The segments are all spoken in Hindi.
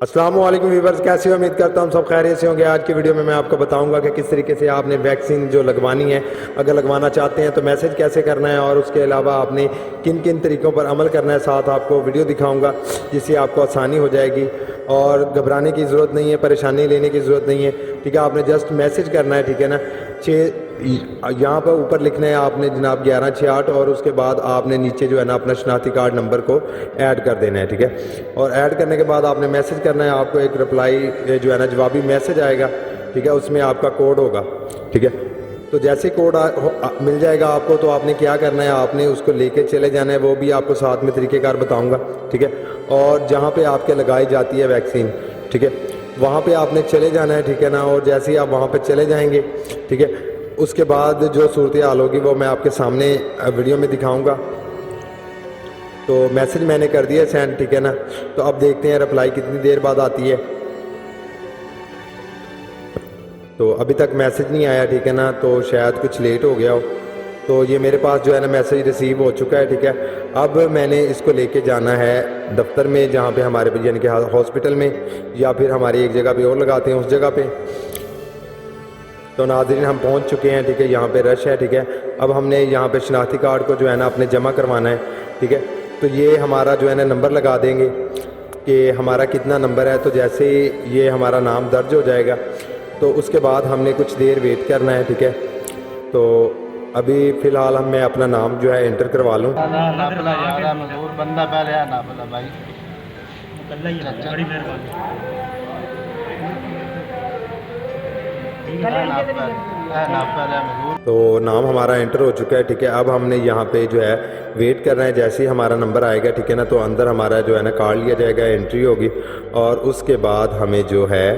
अस्सलाम वालेकुम व्यूअर्स, कैसे हो? उम्मीद करता हूँ सब खैरियत से होंगे। आज की वीडियो में मैं आपको बताऊंगा कि किस तरीके से आपने वैक्सीन जो लगवानी है, अगर लगवाना चाहते हैं तो मैसेज कैसे करना है और उसके अलावा आपने किन किन तरीक़ों पर अमल करना है। साथ आपको वीडियो दिखाऊंगा जिससे आपको आसानी हो जाएगी और घबराने की ज़रूरत नहीं है, परेशानी लेने की ज़रूरत नहीं है। ठीक है, आपने जस्ट मैसेज करना है। ठीक है ना, यहाँ पर ऊपर लिखना है आपने जनाब 1168 और उसके बाद आपने नीचे जो है ना अपना शनाख्ती कार्ड नंबर को ऐड कर देना है। ठीक है, और ऐड करने के बाद आपने मैसेज करना है। आपको एक रिप्लाई जो है ना जवाबी मैसेज आएगा। ठीक है, उसमें आपका कोड होगा। ठीक है, तो जैसे कोड मिल जाएगा आपको तो आपने क्या करना है, आपने उसको लेके चले जाना है। वो भी आपको साथ में तरीक़ेकार बताऊँगा। ठीक है, और जहाँ पर आपके लगाई जाती है वैक्सीन, ठीक है, वहाँ पे आपने चले जाना है। ठीक है ना, और जैसे ही आप वहाँ पे चले जाएंगे, ठीक है, उसके बाद जो सूरत हाल होगी वो मैं आपके सामने वीडियो में दिखाऊंगा। तो मैसेज मैंने कर दिया सेंड। ठीक है ना, तो अब देखते हैं रिप्लाई कितनी देर बाद आती है। तो अभी तक मैसेज नहीं आया। ठीक है ना, तो शायद कुछ लेट हो गया हो। तो ये मेरे पास जो है ना मैसेज रिसीव हो चुका है। ठीक है, अब मैंने इसको लेके जाना है दफ्तर में, जहाँ पे हमारे यानी कि हॉस्पिटल में, या फिर हमारी एक जगह पे और लगाते हैं उस जगह पे। तो नाज़रीन हम पहुंच चुके हैं। ठीक है, यहाँ पे रश है। ठीक है, अब हमने यहाँ पे शनाख्ती कार्ड को जो है ना अपने जमा करवाना है। ठीक है, तो ये हमारा जो है ना नंबर लगा देंगे कि हमारा कितना नंबर है। तो जैसे ही ये हमारा नाम दर्ज हो जाएगा तो उसके बाद हमने कुछ देर वेट करना है। ठीक है, तो अभी फ़िलहाल मैं अपना नाम जो है एंटर करवा लूँ। बंदा पहले है ना बोला भाई तो नाम हमारा एंटर हो चुका है। ठीक है, अब हमने यहाँ पे जो है वेट करना है। जैसे ही हमारा नंबर आएगा, ठीक है ना, तो अंदर हमारा जो है ना कार्ड लिया जाएगा, एंट्री होगी और उसके बाद हमें जो है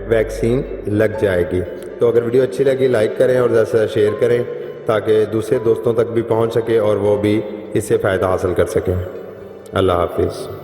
वैक्सीन लग जाएगी। तो अगर वीडियो अच्छी लगी लाइक करें और ज़्यादा से शेयर करें ताकि दूसरे दोस्तों तक भी पहुँच सके और वो भी इससे फ़ायदा हासिल कर सकें। अल्लाह हाफिज़।